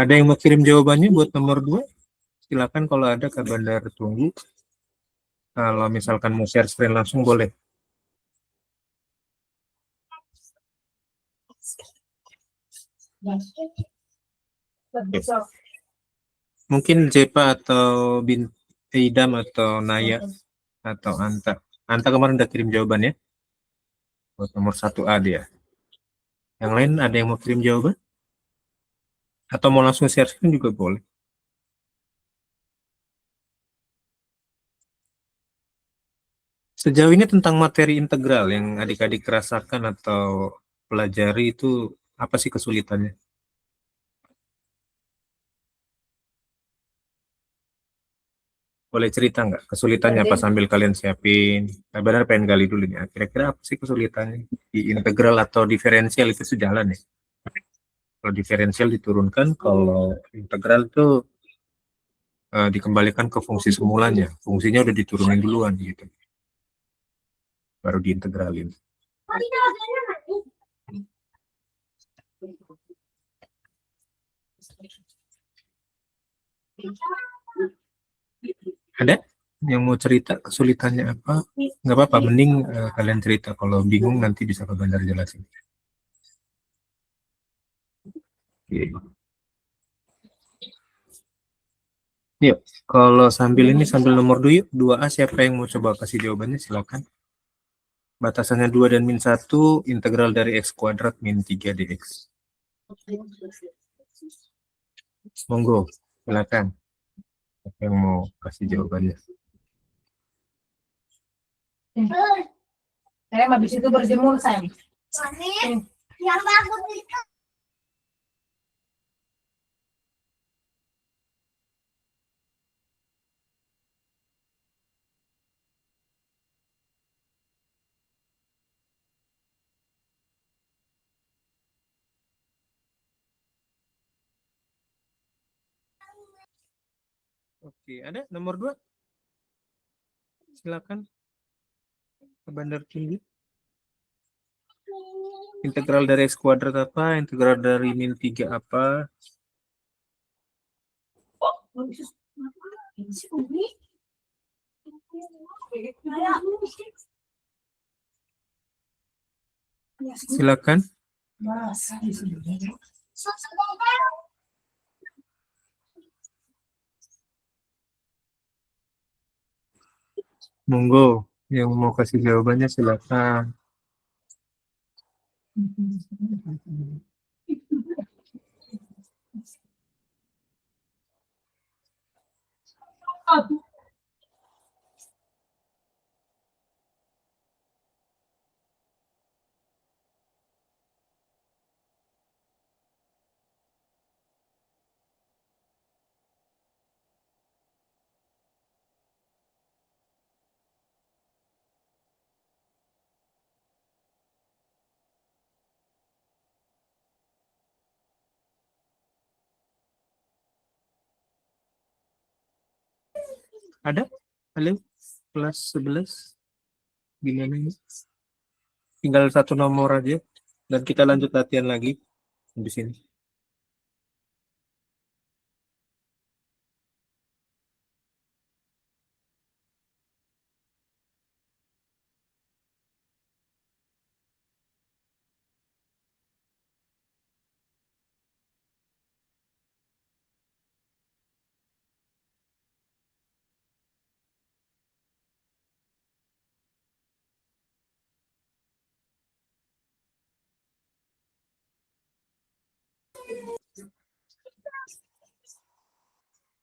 Ada yang mau kirim jawabannya buat nomor 2? Silakan, kalau ada Kak Bandar tunggu. Kalau misalkan mau share screen langsung boleh. Mungkin Jepa atau Idam atau Naya atau Anta. Anta kemarin udah kirim jawabannya buat nomor 1A dia. Yang lain ada yang mau kirim jawaban? Atau mau langsung share screen juga boleh. Sejauh ini tentang materi integral yang adik-adik rasakan atau pelajari itu apa sih kesulitannya? Boleh cerita nggak kesulitannya apa sambil kalian siapin? Nah, benar pengen gali dulu nih. Kira-kira apa sih kesulitannya di integral atau diferensial itu sejalan ya? Kalau diferensial diturunkan, kalau integral itu dikembalikan ke fungsi semulanya. Fungsinya udah diturunin duluan gitu, baru diintegralin. Ada yang mau cerita kesulitannya apa? Nggak apa-apa, mending kalian cerita. Kalau bingung nanti bisa ke Bandar jelasin. Oke. Yuk, kalau sambil ini sambil nomor 2 yuk. 2A siapa yang mau coba kasih jawabannya silakan. Batasannya 2 dan min 1, integral dari x kuadrat min 3 dx. Monggo, silakan. Siapa yang mau kasih jawabannya? Saya habis itu berjemur, sayang. Yang bagus itu. Oke, ada nomor 2? Silakan. Ke Bandar tinggi. Integral dari x kuadrat apa? Integral dari min 3 apa? Silakan. Monggo, yang mau kasih jawabannya silakan. Ada? Halo? Kelas 11? Gimana ini? Tinggal satu nomor aja. Dan kita lanjut latihan lagi. Di sini.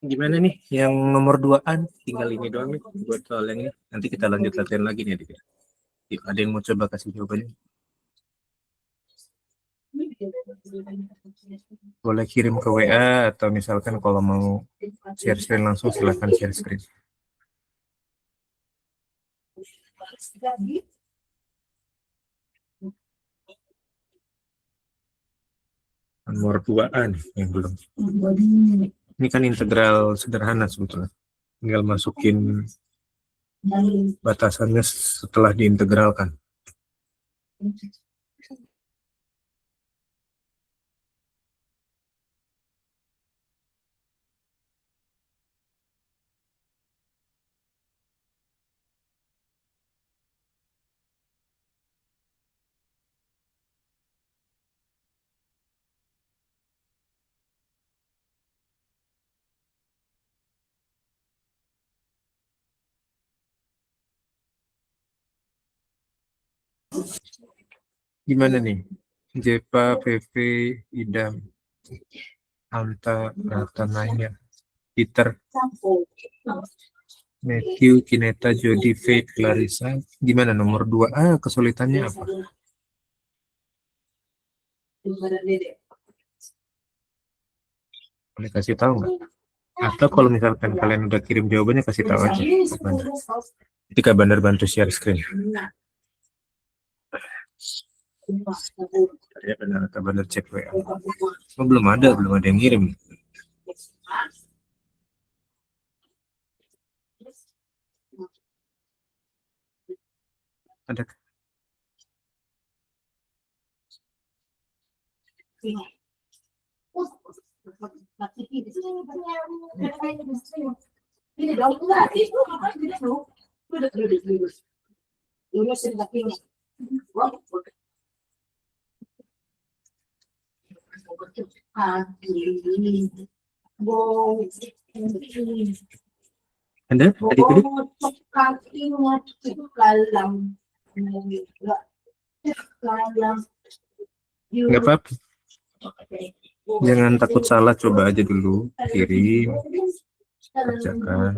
Gimana nih? Yang nomor 2an? Tinggal ini doang nih. Buat soal yang ini. Nanti kita lanjut latihan lagi nih. Adik. Yuk, ada yang mau coba kasih jawabannya? Boleh kirim ke WA atau misalkan kalau mau share screen langsung silakan share screen. Nomor 2an yang belum. Ini kan integral sederhana sebetulnya. Tinggal masukin batasannya setelah diintegralkan. Gimana nih? Jepa, PP, Idam, Anta, Naya, Peter, Matthew, Kineta, Jody, Faith, Clarissa. Gimana nomor 2? Kesulitannya apa? Boleh kasih tahu nggak? Atau kalau misalkan kalian udah kirim jawabannya, kasih tahu aja. Jadi Kak Bandar bantu share screen. Ya benar, Kak Bandar cek WA. Oh, belum ada yang ngirim. Ada. Ini dong, enggak, itu apa gitu? Udah lulus. Lulusin kakinya. Ada? Adik-adik? Kakinya kalam. Kalam. Nggak apa-apa. Jangan takut salah, coba aja dulu. Kirim, kerjakan.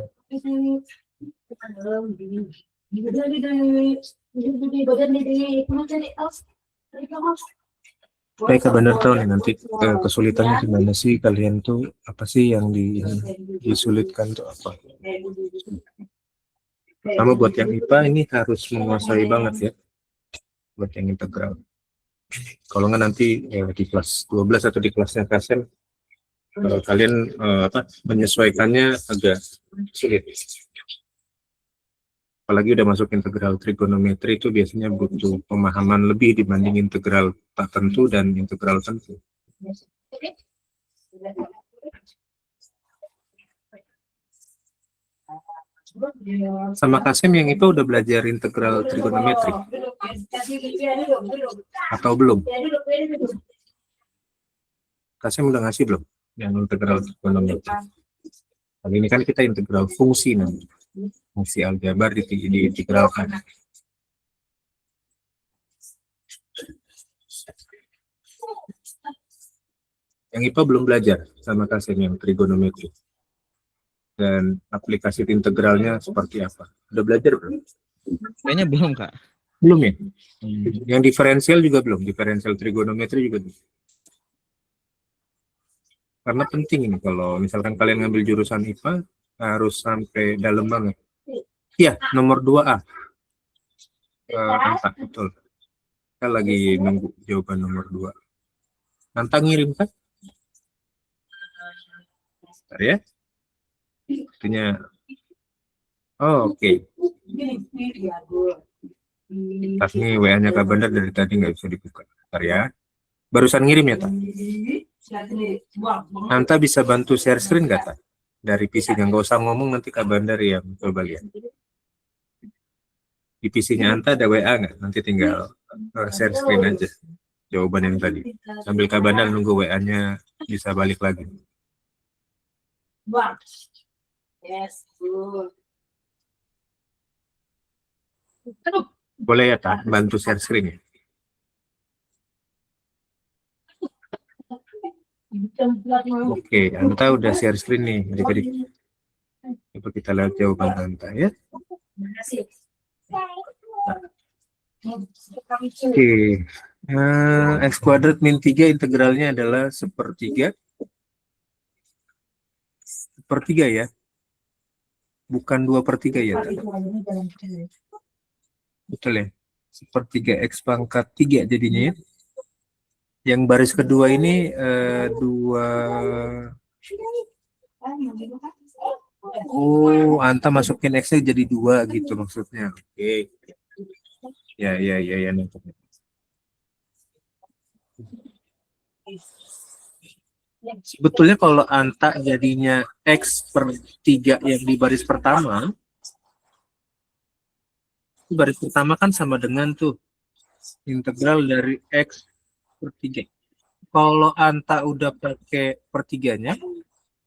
Baik, Kak Bandar tahu nih nanti kesulitannya gimana sih kalian tuh, apa sih yang disulitkan tuh apa? Pertama buat yang IPA ini harus menguasai banget ya, buat yang integral. Kalau nggak nanti di kelas 12 atau di kelasnya KSM kalian menyesuaikannya agak sulit. Apalagi udah masuk integral trigonometri itu biasanya butuh pemahaman lebih dibanding integral tak tentu dan integral tentu. Sama Kasim yang itu udah belajar integral trigonometri atau belum? Kasim udah ngasih belum yang integral trigonometri? Kali ini kan kita integral fungsi nanti. Fungsi aljabar diintegralkan. Yang IPA belum belajar sama Kasim yang trigonometri. Dan aplikasi integralnya seperti apa? Udah belajar belum? Kayaknya belum, Kak. Belum ya? Yang diferensial juga belum? Diferensial trigonometri juga belum? Karena penting ini kalau misalkan kalian ngambil jurusan IPA harus sampai dalam banget. Iya, nomor 2A. Anta, betul. Kita lagi nunggu jawaban nomor 2. Anta ngirim kan? Bentar ya. Artinya, oke. Tas ini WA-nya Kak Bandar dari tadi nggak bisa dibuka. Bentar ya. Barusan ngirim ya, Tak? Anta bisa bantu share screen nggak, Tak? Dari PC-nya, nggak usah ngomong, nanti Kak Bandar yang coba lihat. Di PC-nya Anta ada WA nggak? Nanti tinggal share screen aja jawaban yang tadi. Sambil Kak Bandar nunggu WA-nya bisa balik lagi. Yes, good. Boleh ya, Tak? Bantu share screen ya? Oke, Anta udah share screen nih. Adik-adik. Coba kita lihat jawaban Anta ya. Oke. X kuadrat min 3 integralnya adalah sepertiga. Sepertiga ya. Bukan 2/3 ya. Betul ya. Sepertiga X pangkat 3 jadinya ya. Yang baris kedua ini 2. Oh, Anta masukin X-nya jadi 2 gitu maksudnya. Oke. Ya. Sebetulnya kalau Anta jadinya X/3 yang di baris pertama, baris pertama kan sama dengan tuh integral dari X/3. Kalau Anta udah pakai pertiganya,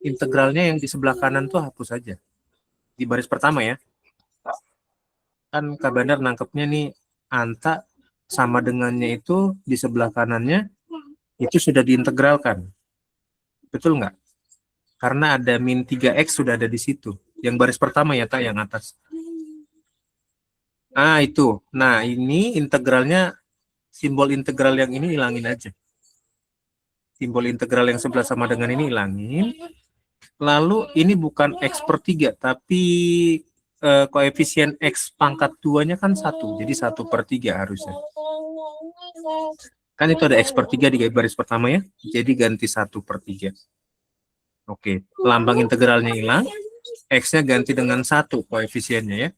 integralnya yang di sebelah kanan tuh hapus aja. Di baris pertama ya. Kan Kak Bandar nangkepnya nih, Anta sama dengannya itu di sebelah kanannya itu sudah diintegralkan. Betul nggak? Karena ada min 3x sudah ada di situ. Yang baris pertama ya, Tak, yang atas. Ah, itu. Nah, ini integralnya, simbol integral yang ini hilangin aja. Simbol integral yang sebelah sama dengan ini hilangin. Lalu ini bukan x per 3, tapi koefisien x pangkat 2-nya kan 1. Jadi 1 per 3 harusnya. Kan itu ada x per 3 di baris pertama ya. Jadi ganti 1 per 3. Oke, lambang integralnya hilang. X-nya ganti dengan 1 koefisiennya ya.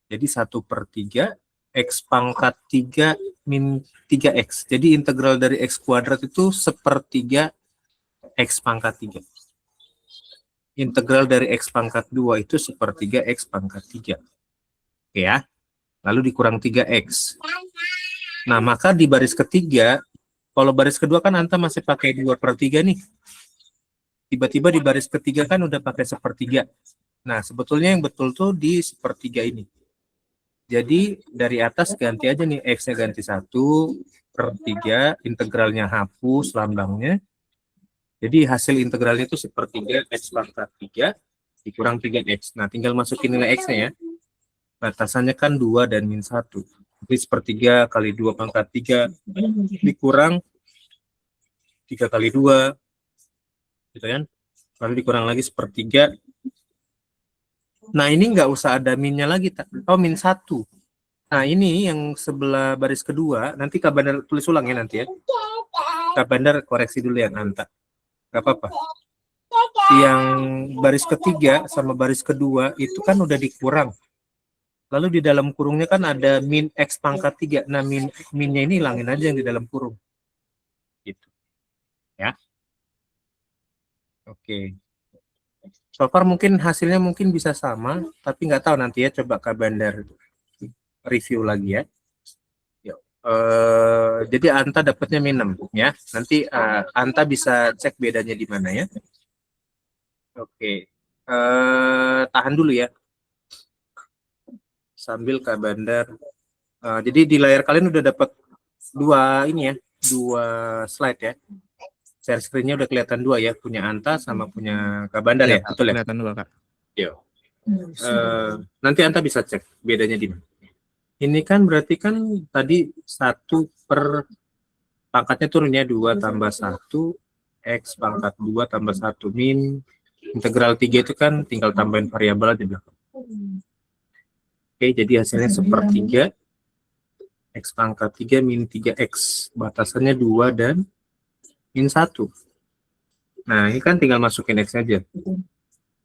Jadi 1 per 3, X pangkat 3 min 3X. Jadi integral dari X kuadrat itu sepertiga X pangkat 3. Integral dari X pangkat 2 itu sepertiga X pangkat 3. Oke ya. Lalu dikurang 3X. Nah, maka di baris ketiga, kalau baris kedua kan Anta masih pakai 2 per 3 nih. Tiba-tiba di baris ketiga kan udah pakai sepertiga. Nah, sebetulnya yang betul tuh di sepertiga ini. Jadi dari atas ganti aja nih, X-nya ganti 1 per 3, integralnya hapus lambangnya. Jadi hasil integralnya itu sepertiga X pangkat 3 dikurang 3X. Nah, tinggal masukin nilai X-nya ya. Batasannya kan 2 dan min 1. Jadi sepertiga kali 2 pangkat 3 dikurang 3 kali 2. Gitu kan? Lalu dikurang lagi sepertiga. Nah, ini nggak usah ada minnya lagi. Oh, min 1. Nah, ini yang sebelah baris kedua. Nanti Kak Bandar tulis ulang ya nanti ya. Kak Bandar koreksi dulu ya, Anta. Nggak apa-apa. Yang baris ketiga sama baris kedua itu kan udah dikurang. Lalu di dalam kurungnya kan ada min X pangkat 3. Nah, minnya ini hilangin aja yang di dalam kurung. Gitu. Ya. Oke. So far mungkin hasilnya mungkin bisa sama, tapi nggak tahu nanti ya, coba Kak Bandar review lagi ya. Jadi Anta dapatnya min 6 ya. Nanti Anta bisa cek bedanya di mana ya. Oke. Tahan dulu ya. Sambil Kak Bandar. Jadi di layar kalian udah dapat dua ini ya, 2 slide ya. Share screen-nya udah kelihatan 2 ya, punya Anta sama punya Kak Bandar ya, betul ya? Kelihatan dulu, Kak. Yo. Nanti Anta bisa cek bedanya di mana. Ini kan berarti kan tadi 1 per pangkatnya turunnya 2 tambah 1 X pangkat 2 tambah 1 min integral 3 itu kan tinggal tambahin variabel aja belakang. Oke, jadi hasilnya sepertiga X pangkat 3 min 3X. Batasannya 2 dan min 1. Nah, ini kan tinggal masukin X aja.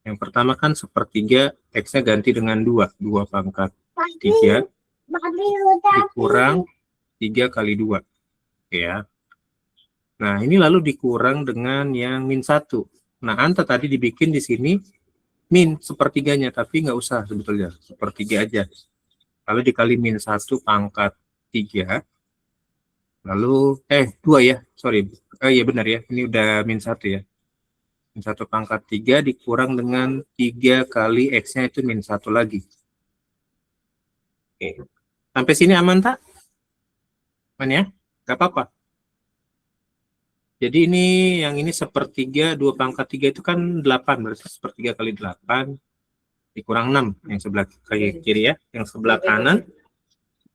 Yang pertama kan sepertiga, X-nya ganti dengan 2. 2 pangkat 3 dikurang 3 kali 2. Oke ya. Nah, ini lalu dikurang dengan yang min 1. Nah, Anta tadi dibikin di sini min sepertiganya, tapi nggak usah sebetulnya. Sepertiga aja. Lalu dikali min 1 pangkat 3. Lalu, 2 ya. Sorry. Iya benar ya. Ini udah min 1 ya. Min 1 pangkat 3 dikurang dengan 3 kali X-nya itu min 1 lagi. Oke. Sampai sini aman, tak? Aman ya? Gak apa-apa. Jadi ini yang ini sepertiga 2 pangkat 3 itu kan 8. Berarti sepertiga kali 8 dikurang 6. Yang sebelah kiri ya. Yang sebelah kanan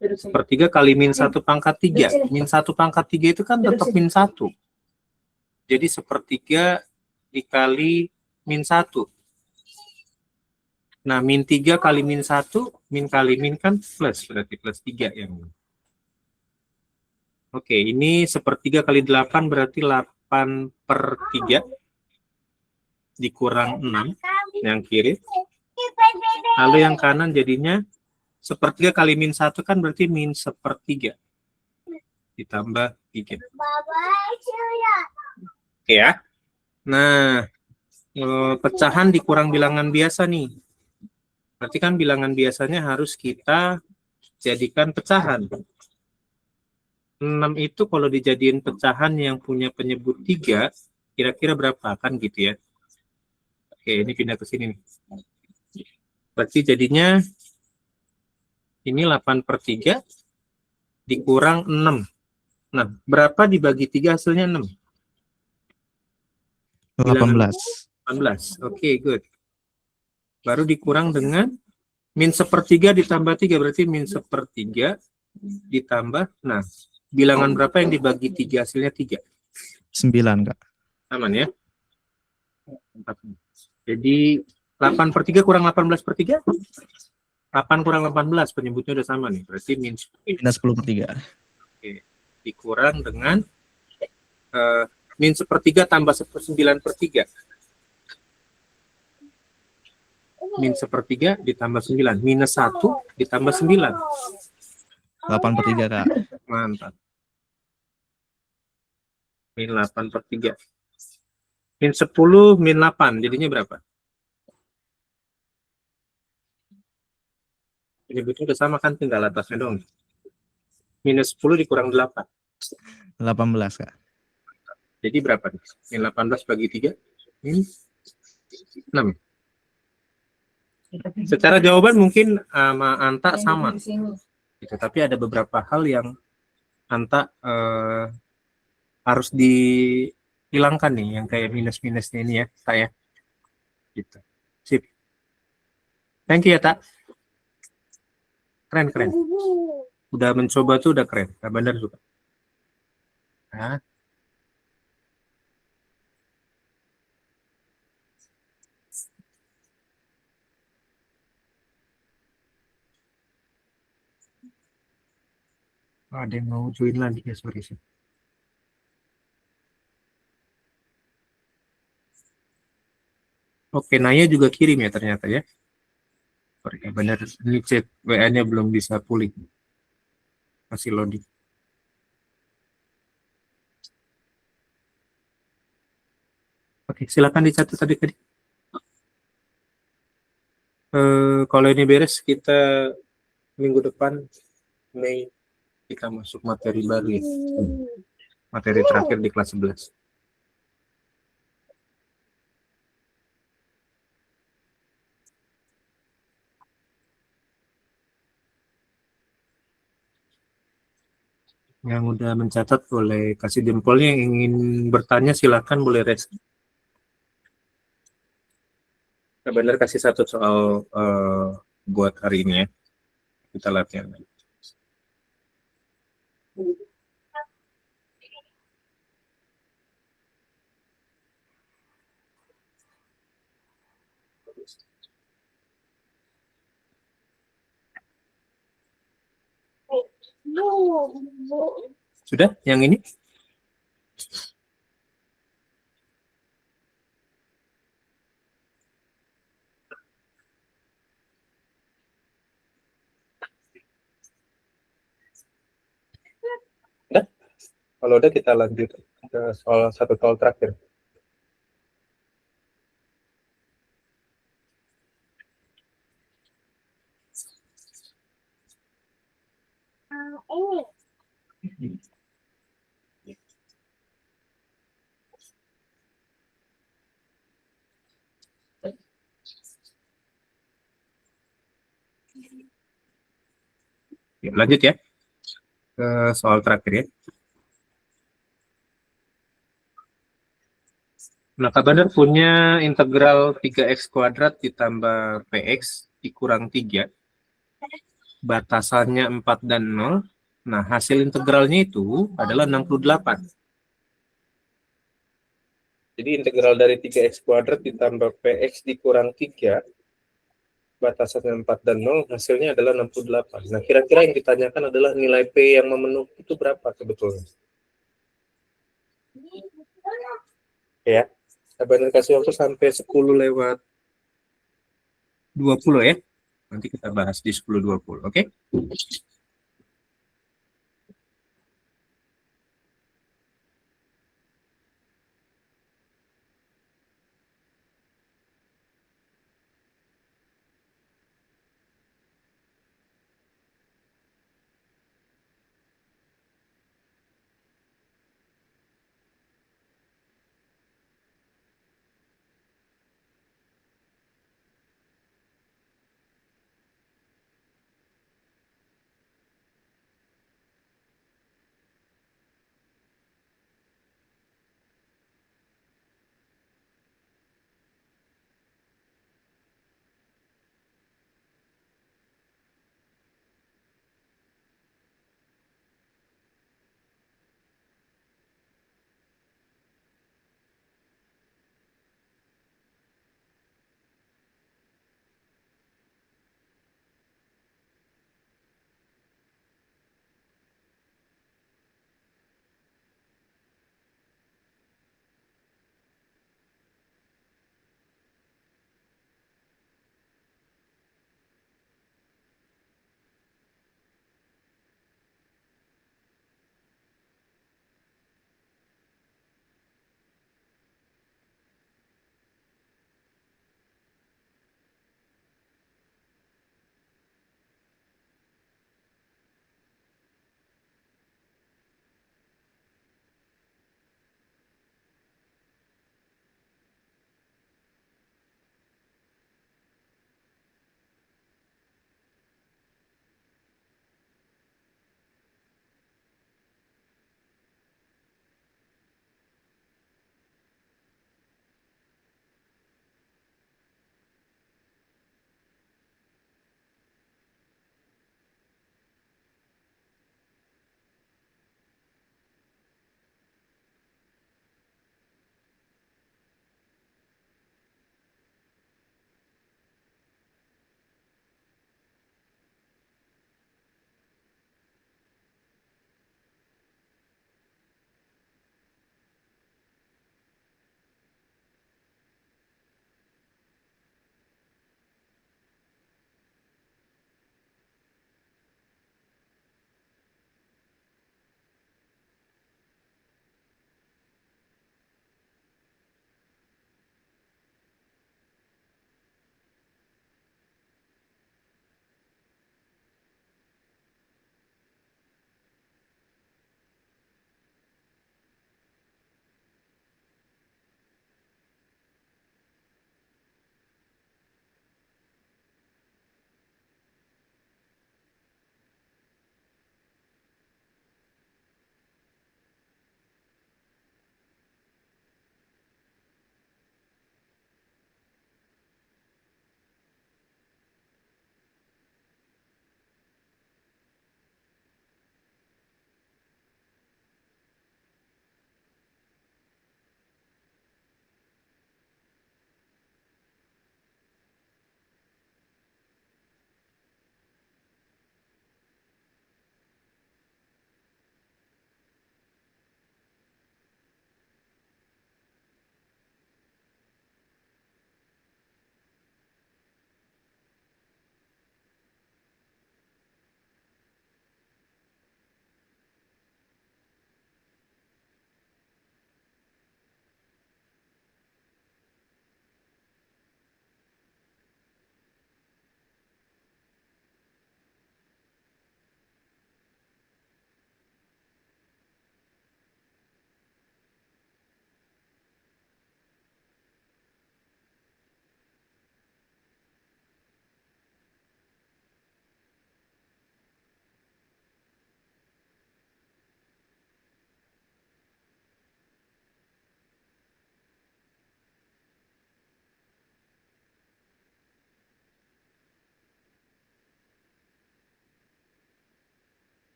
sepertiga kali min 1 pangkat 3. Min 1 pangkat 3 itu kan tetap min 1. Jadi sepertiga dikali min 1. Nah, min 3 kali min 1, min kali min kan plus, berarti plus 3 yang ini. Oke, ini sepertiga kali 8 berarti 8 per 3 dikurang 6 yang kiri. Lalu yang kanan jadinya sepertiga kali min 1 kan berarti min sepertiga ditambah 3. Oke ya. Nah, pecahan dikurang bilangan biasa nih. Berarti kan bilangan biasanya harus kita jadikan pecahan. 6 itu kalau dijadiin pecahan yang punya penyebut 3, kira-kira berapa? Kan gitu ya. Oke, ini pindah ke sini nih. Berarti jadinya ini 8 per 3 dikurang 6. Nah, berapa dibagi 3 hasilnya 6? Bilangan 18. 18. Oke, good. Baru dikurang dengan min sepertiga ditambah 3, berarti min sepertiga ditambah, nah, bilangan berapa yang dibagi 3 hasilnya 3? 9, Kak. Aman ya? Jadi 8 per 3 kurang 18 per 3? 8 kurang 18, penyebutnya udah sama nih. Berarti min 10. Minus 10 per 3. Oke. Dikurang dengan min sepertiga tambah 9 per 3. Min sepertiga ditambah 9. Minus 1 ditambah 9. 8 per 3, Kak. Mantap. Min 8 per 3. Min 10 min 8. Jadinya berapa? Penyebutnya udah sama kan, tinggal atasnya dong. Minus 10 dikurang 8. 18, Kak. Jadi berapa nih? Min 18 bagi 3? Min 6. Secara jawaban mungkin sama Anta sama. Gitu. Tapi ada beberapa hal yang Anta harus dihilangkan nih, yang kayak minus-minusnya ini ya, Kak ya. Gitu. Sip. Thank you ya, Tak. Keren. Udah mencoba tuh udah keren. Kak Bandar juga. Nah. Ada yang mau join lagi ya, sorry sih. Oke, Naya juga kirim ya ternyata ya. Sorry, ya benar. Ini chat WA-nya belum bisa pulih. Masih loading. Oke, silakan dicatat tadi. Kalau ini beres, kita minggu depan, Mei, kita masuk materi baru ya. Materi terakhir di kelas 11. Yang udah mencatat boleh kasih jempolnya, yang ingin bertanya silakan boleh raise. Nah, benar kasih satu soal buat hari ini ya. Kita latihan. Sudah yang ini? Udah? Kalau udah kita lanjut ke satu soal terakhir. Ya, lanjut ya ke soal terakhir ya. Nah, Kak Bandar punya integral 3x kuadrat ditambah px dikurang 3. Batasannya 4 dan 0. Nah, hasil integralnya itu adalah 68. Jadi integral dari 3x kuadrat ditambah px dikurang 3, batasannya 4 dan 0, hasilnya adalah 68. Nah, kira-kira yang ditanyakan adalah nilai P yang memenuhi itu berapa sebetulnya? Ya, Kak Bandar kasih waktu sampai 10 lewat 20 ya. Nanti kita bahas di 10.20, oke?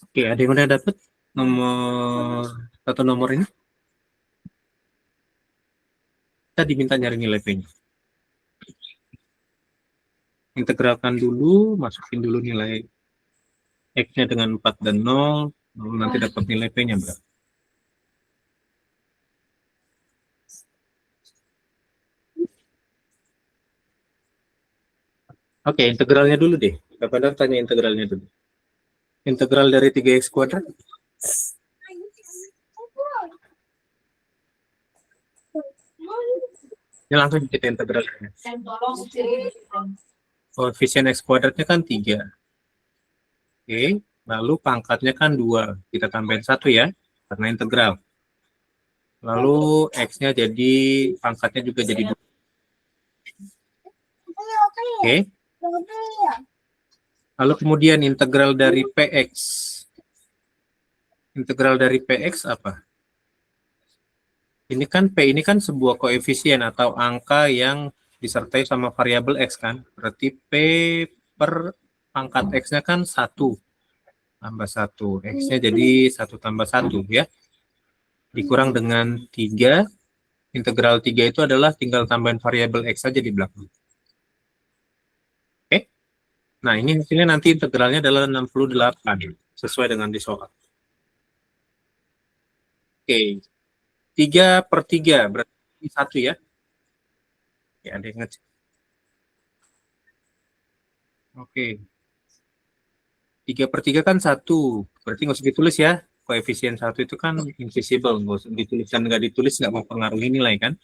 Oke, ada yang udah dapet nomor satu nomor ini? Kita diminta nyari nilai P-nya. Integralkan dulu, masukin dulu nilai X-nya dengan 4 dan 0, lalu nanti dapat nilai P-nya berapa. Oke, integralnya dulu deh. Bapak tanya integralnya dulu. Integral dari 3x kuadrat? Ini langsung kita integralkan. Koefisien x kuadratnya kan 3. Oke, lalu pangkatnya kan 2. Kita tambahin 1 ya, karena integral. Lalu x-nya jadi, pangkatnya juga jadi 2. Oke. Lalu kemudian integral dari px. Integral dari px apa? Ini kan P ini kan sebuah koefisien atau angka yang disertai sama variabel X kan. Berarti P per pangkat X-nya kan 1 tambah 1. X-nya jadi 1 tambah 1 ya. Dikurang dengan 3. Integral 3 itu adalah tinggal tambahin variabel X saja di belakang. Oke. Nah ini hasilnya nanti integralnya adalah 68. Sesuai dengan di soal. Oke. 3 per 3 berarti 1 ya. Ya, ada yang ngecek. Oke. 3 per 3 kan 1. Berarti nggak usah ditulis ya. Koefisien 1 itu kan invisible. Nggak usah ditulis. Dan nggak ditulis nggak mempengaruhi nilai kan.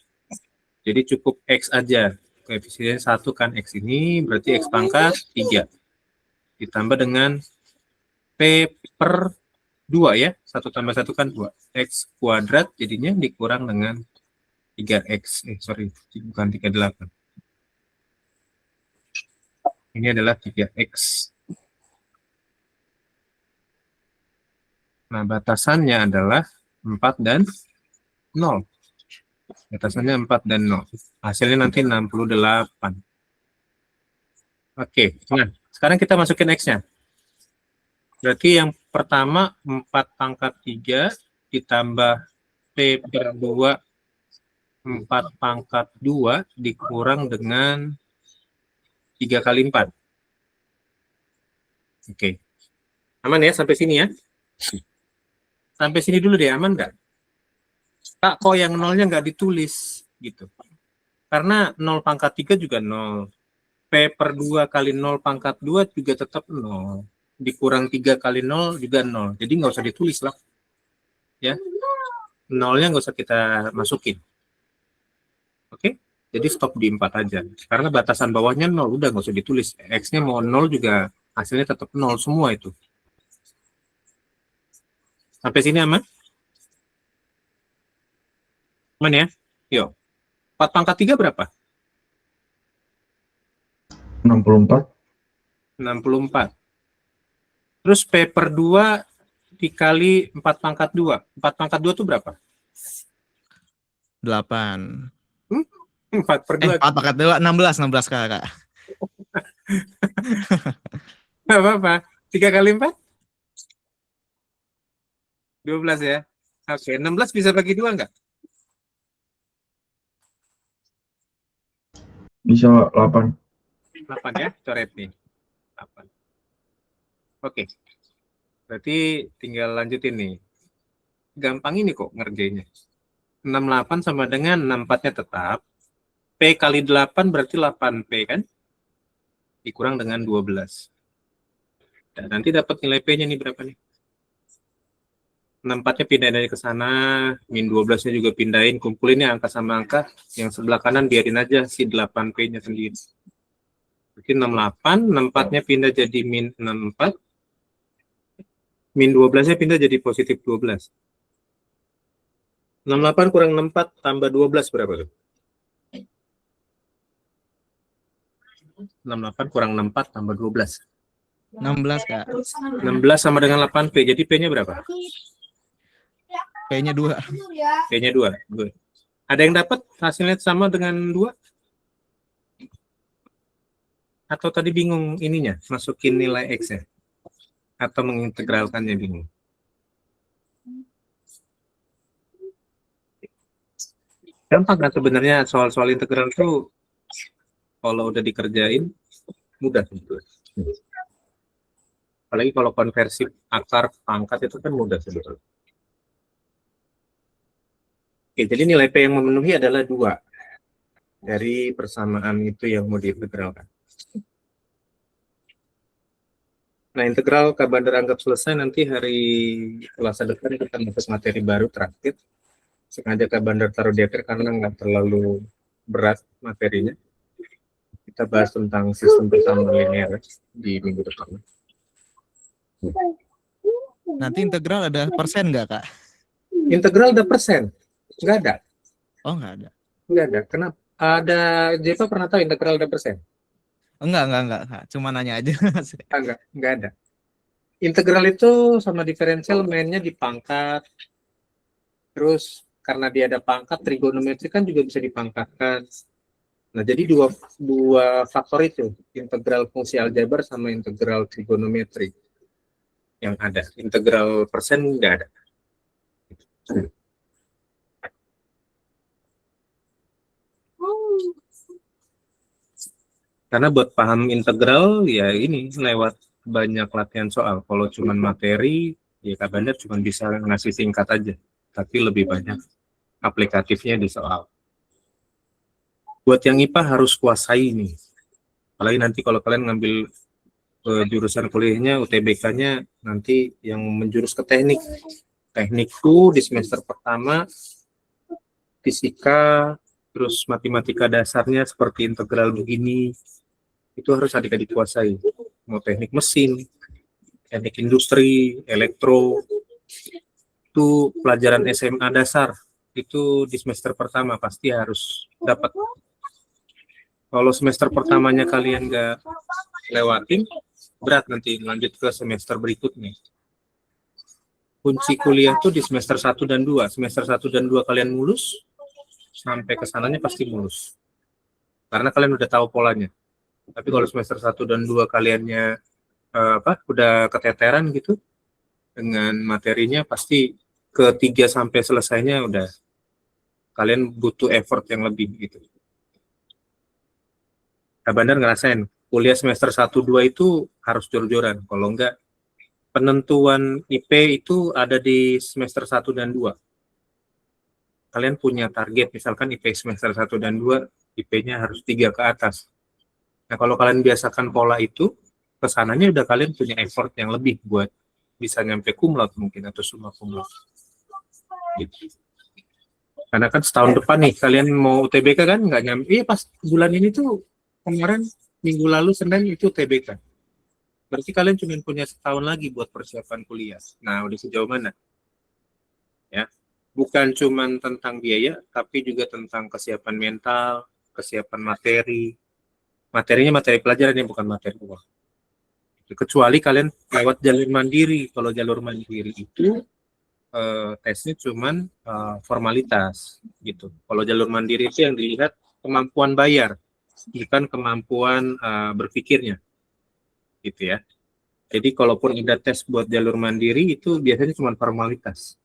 Jadi cukup X aja. Koefisien 1 kan X ini. Berarti X pangkat 3. Ditambah dengan P per 2 ya. 1 tambah 1 kan 2. X kuadrat jadinya dikurang dengan 3X. Sorry. Bukan 38. Ini adalah 3X. Nah, batasannya adalah 4 dan 0. Batasannya 4 dan 0. Hasilnya nanti 68. Oke, nah sekarang kita masukin X-nya. Berarti yang pertama 4 pangkat 3 ditambah P per 2 4 pangkat 2 dikurang dengan 3 kali 4. Oke. Aman ya sampai sini ya? Sampai sini dulu deh, aman nggak? Kak, kok yang nolnya nggak ditulis? Gitu. Karena 0 pangkat 3 juga 0. P per 2 kali 0 pangkat 2 juga tetap 0. Dikurang 3 kali 0 juga 0. Jadi nggak usah ditulis lah. Ya. Nolnya nggak usah kita masukin. Oke? Jadi stop di 4 aja. Karena batasan bawahnya 0. Udah nggak usah ditulis. X-nya mau 0 juga hasilnya tetap 0 semua itu. Sampai sini aman? Aman ya? Yuk. 4 pangkat 3 berapa? 64. 64. Terus P per 2 dikali 4 pangkat 2. 4 pangkat 2 itu berapa? 8. 4 per 2. 4 pangkat 2, 16 Kak. Nggak apa-apa. 3 kali 4? 12 ya. Oke, 16 bisa bagi 2 nggak? Bisa 8. 8 ya, coret nih. 8. Oke. Berarti tinggal lanjutin nih. Gampang ini kok ngerjainnya. 68 sama dengan 64-nya tetap. P kali 8 berarti 8P kan? Dikurang dengan 12. Dan nanti dapat nilai P-nya nih berapa nih? 64-nya pindahin aja ke sana, min 12-nya juga pindahin, kumpulin ya angka sama angka, yang sebelah kanan biarin aja si 8P-nya sendiri. Berarti 68, 64-nya pindah jadi min 64, min 12-nya pindah jadi positif 12. 68 kurang 64 tambah 12 berapa tuh? 68 kurang 64 tambah 12. 16 Kak. 16 sama dengan 8P, jadi P-nya berapa? P-nya 2. P-nya 2. Good. Ada yang dapat hasilnya sama dengan 2? Atau tadi bingung ininya, masukin nilai X-nya? atau mengintegralkannya bingung. Gampang kan sebenarnya soal-soal integral itu kalau udah dikerjain mudah sebetulnya. Apalagi kalau konversi akar pangkat itu kan mudah sebetulnya. Oke, jadi nilai P yang memenuhi adalah 2 dari persamaan itu yang mau diintegralkan. Nah, integral Kak Bandar anggap selesai, nanti hari Selasa depan kita masuk materi baru terakhir. Sengaja Kak Bandar taruh di akhir karena nggak terlalu berat materinya. Kita bahas tentang sistem persamaan linear di minggu depan. Nanti integral ada persen nggak, Kak? Integral ada persen? Nggak ada. Oh, nggak ada. Nggak ada. Kenapa? Ada, Jepa pernah tahu integral ada persen? Enggak, Kak. Cuma nanya aja. Nggak ada. Integral itu sama diferensial mainnya di pangkat. Terus karena dia ada pangkat, trigonometri kan juga bisa dipangkatkan. Nah, jadi dua faktor itu, integral fungsi aljabar sama integral trigonometri yang ada. Integral persen nggak ada. Karena buat paham integral, ya ini lewat banyak latihan soal. Kalau cuma materi, ya Kak Bandar cuma bisa ngasih singkat aja. Tapi lebih banyak aplikatifnya di soal. Buat yang IPA harus kuasai nih. Apalagi nanti kalau kalian ngambil jurusan kuliahnya, UTBK-nya nanti yang menjurus ke teknik. Teknik tuh di semester pertama, fisika, terus matematika dasarnya seperti integral begini, itu harus adik-adik kuasai. Mau teknik mesin, teknik industri, elektro, itu pelajaran SMA dasar, itu di semester pertama pasti harus dapat. Kalau semester pertamanya kalian nggak lewatin, berat nanti lanjut ke semester berikutnya. Kunci kuliah tuh di semester 1 dan 2. Semester 1 dan 2 kalian mulus, sampai ke sananya pasti mulus. Karena kalian udah tahu polanya. Tapi kalau semester 1 dan 2 kaliannya udah keteteran gitu dengan materinya, pasti ke 3 sampai selesainya udah kalian butuh effort yang lebih gitu. Kak Bandar ngerasain kuliah semester 1 2 itu harus jor-joran. Kalau enggak, penentuan IP itu ada di semester 1 dan 2. Kalian punya target, misalkan IP semester 1 dan 2, IP-nya harus 3 ke atas. Nah, kalau kalian biasakan pola itu, kesananya udah kalian punya effort yang lebih buat bisa nyampe cum laude mungkin, atau summa cum laude. Gitu. Karena kan setahun depan nih, kalian mau UTBK kan nggak nyampe, iya pas bulan ini tuh, kemarin, minggu lalu, Senin itu UTBK. Berarti kalian cuma punya setahun lagi buat persiapan kuliah. Nah, udah sejauh mana? Ya, bukan cuma tentang biaya, tapi juga tentang kesiapan mental, kesiapan materi. Materinya materi pelajaran yang bukan materi uang. Kecuali kalian lewat jalur mandiri. Kalau jalur mandiri itu tesnya cuman formalitas gitu. Kalau jalur mandiri itu yang dilihat kemampuan bayar, bukan kemampuan berpikirnya, gitu ya. Jadi kalaupun ada tes buat jalur mandiri itu biasanya cuma formalitas.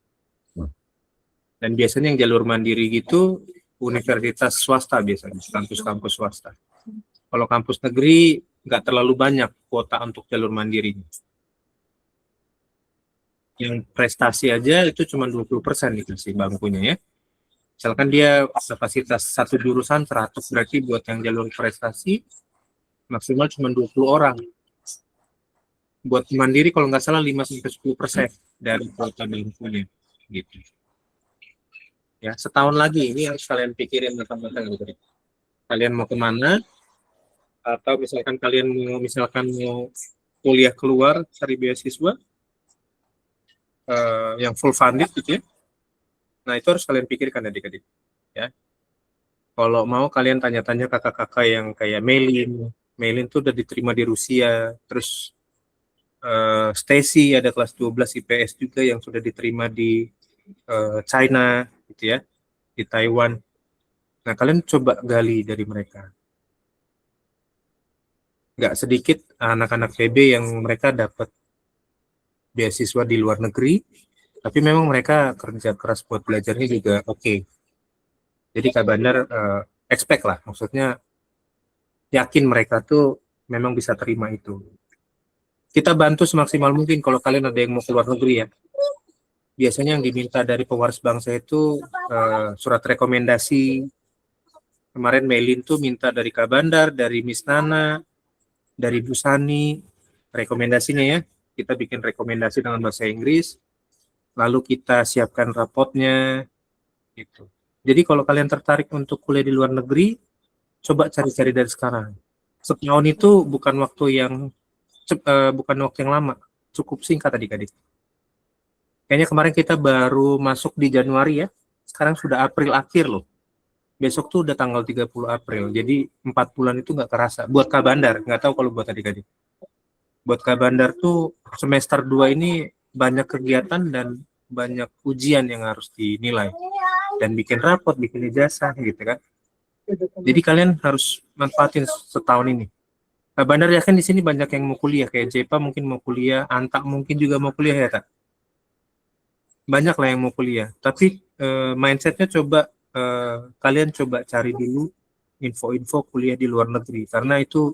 Dan biasanya yang jalur mandiri gitu universitas swasta biasanya, kampus-kampus swasta. Kalau kampus negeri nggak terlalu banyak kuota untuk jalur mandiri. Yang prestasi aja itu cuma 20% dikasih bangkunya ya. Misalkan dia kapasitas satu jurusan 100, berarti buat yang jalur prestasi maksimal cuma 20 orang. Buat mandiri kalau nggak salah 5-10% dari kuota bangkunya gitu. Ya, setahun lagi ini harus kalian pikirin matang-matang gitu. Kalian mau kemana? Atau misalkan kalian mau kuliah keluar cari beasiswa yang full funded gitu ya. Nah, itu harus kalian pikirkan adik-adik ya. Kalau mau kalian tanya-tanya kakak-kakak yang kayak Melin tuh udah diterima di Rusia, terus Stacy ada kelas 12 IPS juga yang sudah diterima di China gitu ya, di Taiwan. Nah, kalian coba gali dari mereka. Nggak sedikit anak-anak PB yang mereka dapat beasiswa di luar negeri, tapi memang mereka kerja keras buat belajarnya juga oke. Jadi Kak Bandar expect lah, maksudnya yakin mereka tuh memang bisa terima itu. Kita bantu semaksimal mungkin kalau kalian ada yang mau keluar negeri ya. Biasanya yang diminta dari pewaris bangsa itu surat rekomendasi. Kemarin Melin tuh minta dari Kak Bandar, dari Miss Nana, dari Bu Sani, rekomendasinya ya. Kita bikin rekomendasi dengan bahasa Inggris, lalu kita siapkan rapotnya, gitu. Jadi kalau kalian tertarik untuk kuliah di luar negeri, coba cari-cari dari sekarang. Setahun itu bukan waktu yang lama, cukup singkat adik-adik. Kayaknya kemarin kita baru masuk di Januari ya, sekarang sudah April akhir loh. Besok tuh udah tanggal 30 April, jadi 4 bulan itu nggak kerasa. Buat Kak Bandar, nggak tahu kalau buat adik-adik. Buat Kak Bandar tuh semester 2 ini banyak kegiatan dan banyak ujian yang harus dinilai. Dan bikin rapot, bikin ijazah gitu kan. Jadi kalian harus manfaatin setahun ini. Kak Bandar yakin di sini banyak yang mau kuliah, kayak Jepa mungkin mau kuliah, Anta mungkin juga mau kuliah ya, Kak? Banyak lah yang mau kuliah, tapi mindsetnya coba kalian coba cari dulu info-info kuliah di luar negeri, karena itu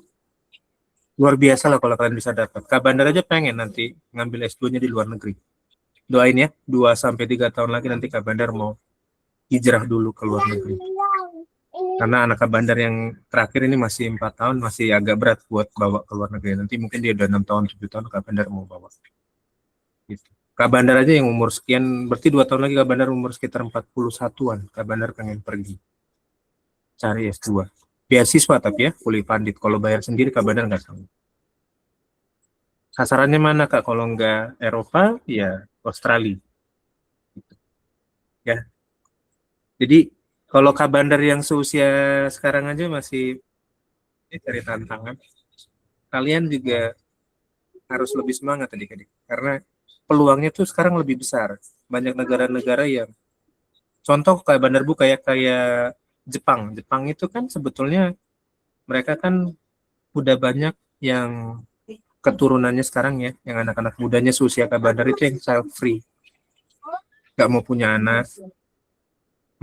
luar biasa lah kalau kalian bisa dapat. Kak Bandar aja pengen nanti ngambil S2-nya di luar negeri. Doain ya, 2-3 tahun lagi nanti Kak Bandar mau hijrah dulu ke luar negeri. Karena anak Kak Bandar yang terakhir ini masih 4 tahun, masih agak berat buat bawa ke luar negeri. Nanti mungkin dia udah 6 tahun, 7 tahun Kak Bandar mau bawa. Gitu. Kak Bandar aja yang umur sekian, berarti 2 tahun lagi Kak Bandar umur sekitar 41-an. Kak Bandar pengen pergi cari S2. Beasiswa tapi ya, kuliah pandit. Kalau bayar sendiri Kak Bandar nggak sanggup. Sasarannya mana Kak? Kalau nggak Eropa, ya Australia. Gitu. Ya. Jadi kalau Kak Bandar yang seusia sekarang aja masih cari tantangan, kalian juga harus lebih semangat adik-adik. Karena peluangnya tuh sekarang lebih besar. Banyak negara-negara yang contoh kayak Bandar Bu kayak Jepang. Jepang itu kan sebetulnya mereka kan udah banyak yang keturunannya sekarang ya, yang anak-anak mudanya seusia Kak Bandar itu yang child free. Nggak mau punya anak,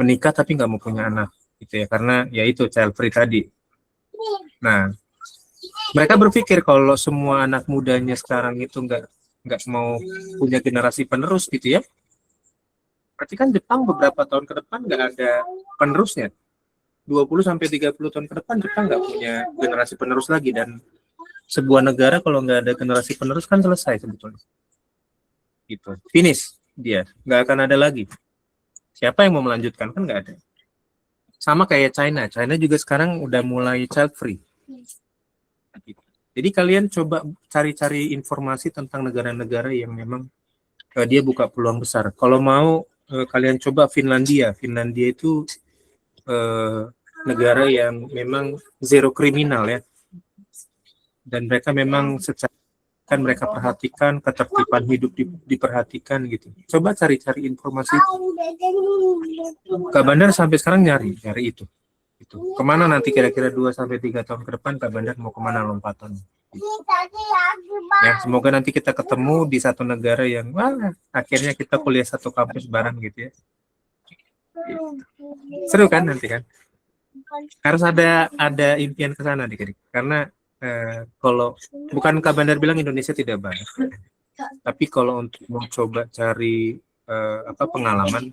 menikah tapi nggak mau punya anak gitu ya, karena ya itu child free tadi. Nah, mereka berpikir kalau semua anak mudanya sekarang itu nggak mau punya generasi penerus gitu ya. Berarti kan Jepang beberapa tahun ke depan nggak ada penerusnya. 20-30 tahun ke depan Jepang nggak punya generasi penerus lagi, dan sebuah negara kalau nggak ada generasi penerus kan selesai sebetulnya. Gitu. Finish dia, nggak akan ada lagi. Siapa yang mau melanjutkan, kan nggak ada. Sama kayak China. China juga sekarang udah mulai child free. Jadi kalian coba cari-cari informasi tentang negara-negara yang memang dia buka peluang besar. Kalau mau kalian coba Finlandia. Finlandia itu negara yang memang zero kriminal ya. Dan mereka memang secara kan mereka perhatikan, ketertiban hidup diperhatikan gitu. Coba cari-cari informasi. Kak Bandar sampai sekarang nyari itu. Gitu. Kemana nanti kira-kira 2-3 tahun ke depan Kak Bandar mau kemana lompatan? Gitu. Ya, semoga nanti kita ketemu di satu negara yang akhirnya kita kuliah satu kampus bareng gitu ya. Gitu. Seru kan nanti kan? Harus ada impian ke sana adik-adik. Karena kalau bukan Kak Bandar bilang Indonesia tidak banyak, tapi kalau untuk mencoba cari pengalaman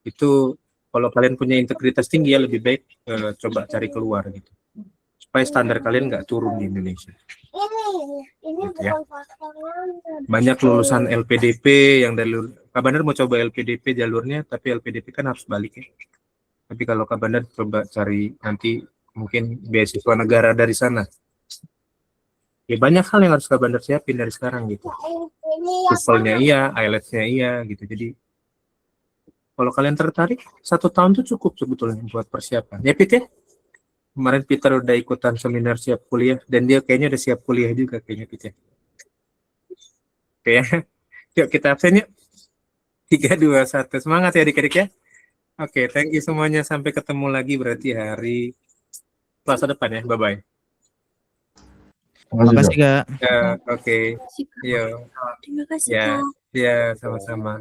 itu, kalau kalian punya integritas tinggi ya lebih baik coba cari keluar gitu, supaya standar kalian nggak turun di Indonesia. Gitu ya. Banyak lulusan LPDP yang dari Kak Bandar mau coba LPDP jalurnya, tapi LPDP kan harus balik ya. Tapi kalau Kak Bandar coba cari nanti mungkin beasiswa negara dari sana. Ya banyak hal yang harus Kak Bandar siapin dari sekarang gitu. TOEFL-nya iya, IELTS-nya iya gitu. Jadi kalau kalian tertarik, 1 tahun tuh cukup sebetulnya buat persiapan. Ya Pit ya? Kemarin Peter udah ikutan seminar siap kuliah, dan dia kayaknya udah siap kuliah juga kayaknya Pit ya. Oke ya. Yuk kita absen yuk. 3, 2, 1. Semangat ya adik-adik ya. Oke, thank you semuanya. Sampai ketemu lagi berarti hari Selasa depan ya. Bye-bye. Makasih, Makasih Kak. Kak. Ya, oke. Terima kasih, Kak. Yo, Terima kasih, ya, Kak. ya, sama-sama.